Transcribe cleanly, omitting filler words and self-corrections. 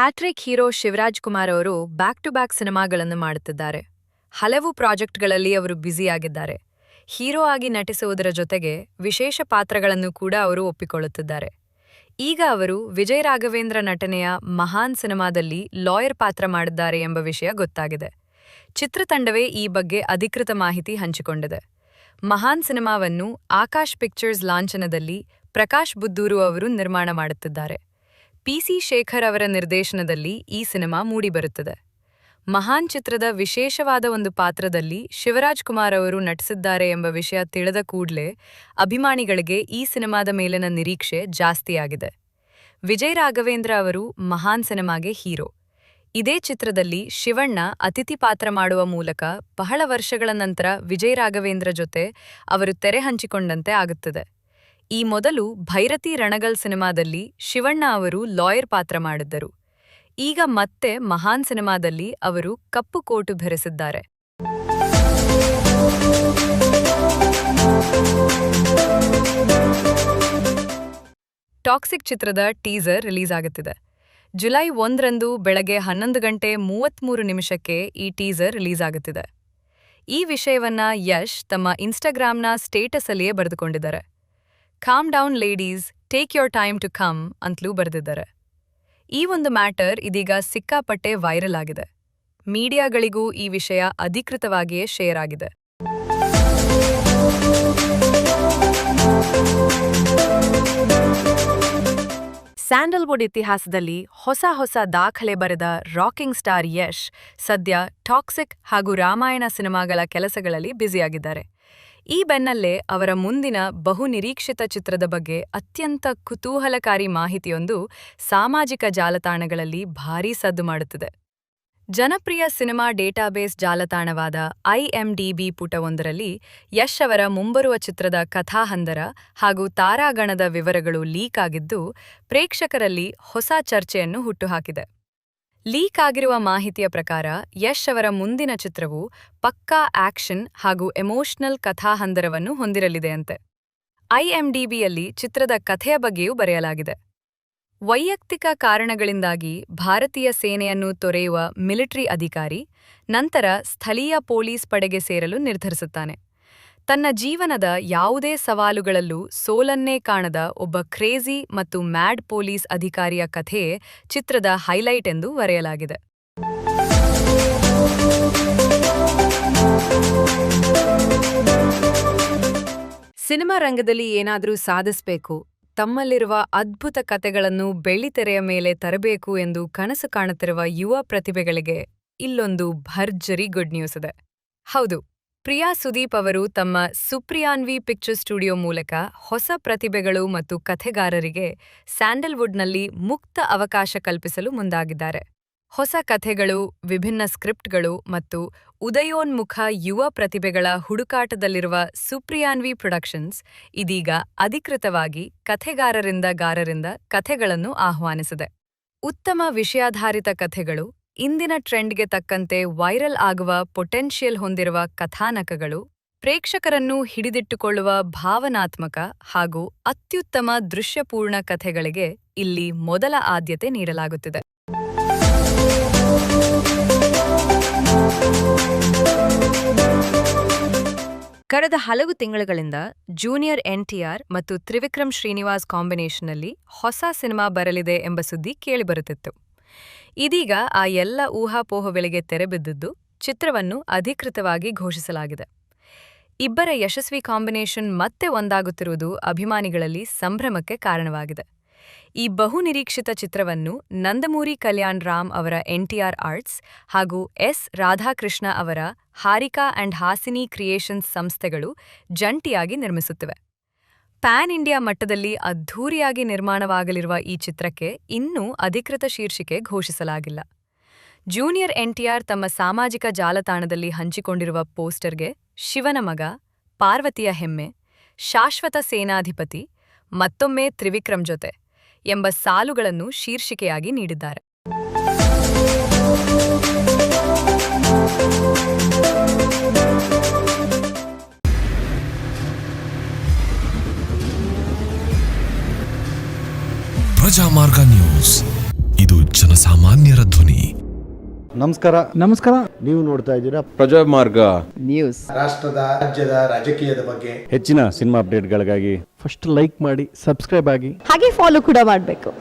Hat trick hero Shivraj Kumar ಅವರು back to back ಸಿನಿಮಾಗಳನ್ನು ಮಾಡುತ್ತಿದ್ದಾರೆ. ಹಲವು ಪ್ರಾಜೆಕ್ಟ್ಗಳಲ್ಲಿ ಅವರು ಬ್ಯುಸಿಯಾಗಿದ್ದಾರೆ. ಹೀರೋ ಆಗಿ ನಟಿಸುವುದರ ಜೊತೆಗೆ ವಿಶೇಷ ಪಾತ್ರಗಳನ್ನು ಕೂಡ ಅವರು ಒಪ್ಪಿಕೊಳ್ಳುತ್ತಿದ್ದಾರೆ. ಈಗ ಅವರು ವಿಜಯ್ ರಾಘವೇಂದ್ರ ನಟನೆಯ ಮಹಾನ್ ಸಿನಿಮಾದಲ್ಲಿ ಲಾಯರ್ ಪಾತ್ರ ಮಾಡಿದ್ದಾರೆ ಎಂಬ ವಿಷಯ ಗೊತ್ತಾಗಿದೆ. ಚಿತ್ರತಂಡವೇ ಈ ಬಗ್ಗೆ ಅಧಿಕೃತ ಮಾಹಿತಿ ಹಂಚಿಕೊಂಡಿದೆ. ಮಹಾನ್ ಸಿನಿಮಾವನ್ನು ಆಕಾಶ್ ಪಿಕ್ಚರ್ಸ್ ಲಾಂಛನದಲ್ಲಿ ಪ್ರಕಾಶ್ ಬುದ್ದೂರು ಅವರು ನಿರ್ಮಾಣ ಮಾಡುತ್ತಿದ್ದಾರೆ. ಪಿ.ಸಿ. ಶೇಖರ್ ಅವರ ನಿರ್ದೇಶನದಲ್ಲಿ ಈ ಸಿನಿಮಾ ಮೂಡಿಬರುತ್ತದೆ. ಮಹಾನ್ ಚಿತ್ರದ ವಿಶೇಷವಾದ ಒಂದು ಪಾತ್ರದಲ್ಲಿ ಶಿವರಾಜ್ ಕುಮಾರ್ ಅವರು ನಟಿಸಿದ್ದಾರೆ ಎಂಬ ವಿಷಯ ತಿಳಿದ ಕೂಡಲೇ ಅಭಿಮಾನಿಗಳಿಗೆ ಈ ಸಿನಿಮಾದ ಮೇಲಿನ ನಿರೀಕ್ಷೆ ಜಾಸ್ತಿಯಾಗಿದೆ. ವಿಜಯ್ ರಾಘವೇಂದ್ರ ಅವರು ಮಹಾನ್ ಸಿನಿಮಾಗೆ ಹೀರೋ. ಇದೇ ಚಿತ್ರದಲ್ಲಿ ಶಿವಣ್ಣ ಅತಿಥಿ ಪಾತ್ರ ಮಾಡುವ ಮೂಲಕ ಬಹಳ ವರ್ಷಗಳ ನಂತರ ವಿಜಯ್ ರಾಘವೇಂದ್ರ ಜೊತೆ ಅವರು ತೆರೆ ಹಂಚಿಕೊಂಡಂತೆ ಆಗುತ್ತದೆ. ಈ ಮೊದಲು ಭೈರತಿ ರಣಗಲ್ ಸಿನಿಮಾದಲ್ಲಿ ಶಿವಣ್ಣ ಅವರು ಲಾಯರ್ ಪಾತ್ರ ಮಾಡಿದ್ದರು. ಈಗ ಮತ್ತೆ ಮಹಾನ್ ಸಿನಿಮಾದಲ್ಲಿ ಅವರು ಕಪ್ಪು ಕೋಟು ಧರಿಸಿದ್ದಾರೆ. ಟಾಕ್ಸಿಕ್ ಚಿತ್ರದ ಟೀಸರ್ ರಿಲೀಸ್ ಆಗುತ್ತಿದೆ. ಜುಲೈ 1ರಂದು ಬೆಳಗ್ಗೆ 11:33 ಈ ಟೀಸರ್ ರಿಲೀಸ್ ಆಗುತ್ತಿದೆ. ಈ ವಿಷಯವನ್ನ ಯಶ್ ತಮ್ಮ ಇನ್ಸ್ಟಾಗ್ರಾಮ್ನ ಸ್ಟೇಟಸಲ್ಲಿಯೇ ಬರೆದುಕೊಂಡಿದ್ದಾರೆ. Calm down ladies, take your time to come ಅಂತಲೂ ಬರೆದಿದ್ದಾರೆ. ಈ ಒಂದು ಮ್ಯಾಟರ್ ಇದೀಗ ಸಿಕ್ಕಾಪಟ್ಟೆ ವೈರಲ್ ಆಗಿದೆ. ಮೀಡಿಯಾಗಳಿಗೂ ಈ ವಿಷಯ ಅಧಿಕೃತವಾಗಿಯೇ ಶೇರ್ ಆಗಿದೆ. ಸ್ಯಾಂಡಲ್ವುಡ್ ಇತಿಹಾಸದಲ್ಲಿ ಹೊಸ ದಾಖಲೆ ಬರೆದ ರಾಕಿಂಗ್ ಸ್ಟಾರ್ ಯಶ್ ಸದ್ಯ ಟಾಕ್ಸಿಕ್ ಹಾಗೂ ರಾಮಾಯಣ ಸಿನಿಮಾಗಳ ಕೆಲಸಗಳಲ್ಲಿ ಬ್ಯುಸಿಯಾಗಿದ್ದಾರೆ. ಈ ಬೆನ್ನಲ್ಲೇ ಅವರ ಮುಂದಿನ ಬಹುನಿರೀಕ್ಷಿತ ಚಿತ್ರದ ಬಗ್ಗೆ ಅತ್ಯಂತ ಕುತೂಹಲಕಾರಿ ಮಾಹಿತಿಯೊಂದು ಸಾಮಾಜಿಕ ಜಾಲತಾಣಗಳಲ್ಲಿ ಭಾರೀ ಸದ್ದು ಮಾಡುತ್ತಿದೆ. ಜನಪ್ರಿಯ ಸಿನಿಮಾ ಡೇಟಾಬೇಸ್ ಜಾಲತಾಣವಾದ IMDb ಪುಟವೊಂದರಲ್ಲಿ ಯಶ್ ಅವರ ಮುಂಬರುವ ಚಿತ್ರದ ಕಥಾಹಂದರ ಹಾಗೂ ತಾರಾಗಣದ ವಿವರಗಳು ಲೀಕ್ ಆಗಿದ್ದು, ಪ್ರೇಕ್ಷಕರಲ್ಲಿ ಹೊಸ ಚರ್ಚೆಯನ್ನು ಹುಟ್ಟುಹಾಕಿದೆ. ಲೀಕ್ ಆಗಿರುವ ಮಾಹಿತಿಯ ಪ್ರಕಾರ ಯಶ್ ಅವರ ಮುಂದಿನ ಚಿತ್ರವು ಪಕ್ಕಾ ಆಕ್ಷನ್ ಹಾಗೂ ಎಮೋಷನಲ್ ಕಥಾಹಂದರವನ್ನು ಹೊಂದಿರಲಿದೆಯಂತೆ. IMDbಯಲ್ಲಿ ಚಿತ್ರದ ಕಥೆಯ ಬಗ್ಗೆಯೂ ಬರೆಯಲಾಗಿದೆ. ವೈಯಕ್ತಿಕ ಕಾರಣಗಳಿಂದಾಗಿ ಭಾರತೀಯ ಸೇನೆಯನ್ನು ತೊರೆಯುವ ಮಿಲಿಟರಿ ಅಧಿಕಾರಿ ನಂತರ ಸ್ಥಳೀಯ ಪೊಲೀಸ್ ಪಡೆಗೆ ಸೇರಲು ನಿರ್ಧರಿಸುತ್ತಾನೆ. ತನ್ನ ಜೀವನದ ಯಾವುದೇ ಸವಾಲುಗಳಲ್ಲೂ ಸೋಲನ್ನೇ ಕಾಣದ ಒಬ್ಬ ಕ್ರೇಜಿ ಮತ್ತು ಮ್ಯಾಡ್ ಪೊಲೀಸ್ ಅಧಿಕಾರಿಯ ಕಥೆಯೇ ಚಿತ್ರದ ಹೈಲೈಟ್ ಎಂದು ಬರೆಯಲಾಗಿದೆ. ಸಿನಿಮಾ ರಂಗದಲ್ಲಿ ಏನಾದರೂ ಸಾಧಿಸಬೇಕು, ತಮ್ಮಲ್ಲಿರುವ ಅದ್ಭುತ ಕಥೆಗಳನ್ನು ಬೆಳ್ಳಿತೆರೆಯ ಮೇಲೆ ತರಬೇಕು ಎಂದು ಕನಸು ಕಾಣುತ್ತಿರುವ ಯುವ ಪ್ರತಿಭೆಗಳಿಗೆ ಇಲ್ಲೊಂದು ಭರ್ಜರಿ ಗುಡ್ ನ್ಯೂಸ್ ಇದೆ. ಹೌದು, ಪ್ರಿಯಾ ಸುದೀಪ್ ಅವರು ತಮ್ಮ ಸುಪ್ರಿಯಾನ್ವಿ ಪಿಕ್ಚರ್ ಸ್ಟುಡಿಯೋ ಮೂಲಕ ಹೊಸ ಪ್ರತಿಭೆಗಳು ಮತ್ತು ಕಥೆಗಾರರಿಗೆ ಸ್ಯಾಂಡಲ್ವುಡ್ನಲ್ಲಿ ಮುಕ್ತ ಅವಕಾಶ ಕಲ್ಪಿಸಲು ಮುಂದಾಗಿದ್ದಾರೆ. ಹೊಸ ಕಥೆಗಳು, ವಿಭಿನ್ನ ಸ್ಕ್ರಿಪ್ಟ್ಗಳು ಮತ್ತು ಉದಯೋನ್ಮುಖ ಯುವ ಪ್ರತಿಭೆಗಳ ಹುಡುಕಾಟದಲ್ಲಿರುವ ಸುಪ್ರಿಯಾನ್ವಿ ಪ್ರೊಡಕ್ಷನ್ಸ್ ಇದೀಗ ಅಧಿಕೃತವಾಗಿ ಕಥೆಗಾರರಿಂದ ಕಥೆಗಳನ್ನು ಆಹ್ವಾನಿಸಿದೆ. ಉತ್ತಮ ವಿಷಯಾಧಾರಿತ ಕಥೆಗಳು, ಇಂದಿನ ಟ್ರೆಂಡ್ಗೆ ತಕ್ಕಂತೆ ವೈರಲ್ ಆಗುವ ಪೊಟೆನ್ಷಿಯಲ್ ಹೊಂದಿರುವ ಕಥಾನಕಗಳು, ಪ್ರೇಕ್ಷಕರನ್ನು ಹಿಡಿದಿಟ್ಟುಕೊಳ್ಳುವ ಭಾವನಾತ್ಮಕ ಹಾಗೂ ಅತ್ಯುತ್ತಮ ದೃಶ್ಯಪೂರ್ಣ ಕಥೆಗಳಿಗೆ ಇಲ್ಲಿ ಮೊದಲ ಆದ್ಯತೆ ನೀಡಲಾಗುತ್ತಿದೆ. ಕಳೆದ ಹಲವು ತಿಂಗಳುಗಳಿಂದ ಜೂನಿಯರ್ NTR ಮತ್ತು ತ್ರಿವಿಕ್ರಮ್ ಶ್ರೀನಿವಾಸ್ ಕಾಂಬಿನೇಷನ್ನಲ್ಲಿ ಹೊಸ ಸಿನಿಮಾ ಬರಲಿದೆ ಎಂಬ ಸುದ್ದಿ ಕೇಳಿಬರುತ್ತಿತ್ತು. ಇದೀಗ ಆ ಎಲ್ಲ ಊಹಾಪೋಹಗಳಿಗೆ ತೆರೆಬಿದ್ದಿದ್ದು, ಚಿತ್ರವನ್ನು ಅಧಿಕೃತವಾಗಿ ಘೋಷಿಸಲಾಗಿದೆ. ಇಬ್ಬರ ಯಶಸ್ವಿ ಕಾಂಬಿನೇಷನ್ ಮತ್ತೆ ಒಂದಾಗುತ್ತಿರುವುದು ಅಭಿಮಾನಿಗಳಲ್ಲಿ ಸಂಭ್ರಮಕ್ಕೆ ಕಾರಣವಾಗಿದೆ. ಈ ಬಹುನಿರೀಕ್ಷಿತ ಚಿತ್ರವನ್ನು ನಂದಮೂರಿ ಕಲ್ಯಾಣ್ ರಾಮ್ ಅವರ NTR ಆರ್ಟ್ಸ್ ಹಾಗೂ S. ರಾಧಾಕೃಷ್ಣ ಅವರ ಹಾರಿಕಾ ಅಂಡ್ ಹಾಸಿನಿ ಕ್ರಿಯೇಷನ್ಸ್ ಸಂಸ್ಥೆಗಳು ಜಂಟಿಯಾಗಿ ನಿರ್ಮಿಸುತ್ತಿವೆ. ಪ್ಯಾನ್ ಇಂಡಿಯಾ ಮಟ್ಟದಲ್ಲಿ ಅದ್ಧೂರಿಯಾಗಿ ನಿರ್ಮಾಣವಾಗಲಿರುವ ಈ ಚಿತ್ರಕ್ಕೆ ಇನ್ನೂ ಅಧಿಕೃತ ಶೀರ್ಷಿಕೆ ಘೋಷಿಸಲಾಗಿಲ್ಲ. ಜೂನಿಯರ್ NTR ತಮ್ಮ ಸಾಮಾಜಿಕ ಜಾಲತಾಣದಲ್ಲಿ ಹಂಚಿಕೊಂಡಿರುವ ಪೋಸ್ಟರ್ಗೆ ಶಿವನ ಮಗ, ಪಾರ್ವತಿಯ ಹೆಮ್ಮೆ, ಶಾಶ್ವತ ಸೇನಾಧಿಪತಿ, ಮತ್ತೊಮ್ಮೆ ತ್ರಿವಿಕ್ರಮ್ ಜೊತೆ ಎಂಬ ಸಾಲುಗಳನ್ನು ಶೀರ್ಷಿಕೆಯಾಗಿ ನೀಡಿದ್ದಾರೆ. ಪ್ರಜಾಮಾರ್ಗ ನ್ಯೂಸ್, ಇದು ಜನಸಾಮಾನ್ಯರ ಧ್ವನಿ. ನಮಸ್ಕಾರ. ನೀವು ನೋಡ್ತಾ ಇದ್ದೀರಾ ಪ್ರಜಾಮಾರ್ಗ ನ್ಯೂಸ್. ರಾಷ್ಟ್ರದ ರಾಜ್ಯದ ರಾಜಕೀಯದ ಬಗ್ಗೆ ಹೆಚ್ಚಿನ ಸಿನಿಮಾ ಅಪ್ಡೇಟ್ಗಳಿಗಾಗಿ ಫಸ್ಟ್ ಲೈಕ್ ಮಾಡಿ, ಸಬ್ಸ್ಕ್ರೈಬ್ ಆಗಿ, ಹಾಗೆ ಫಾಲೋ ಕೂಡ ಮಾಡಬೇಕು.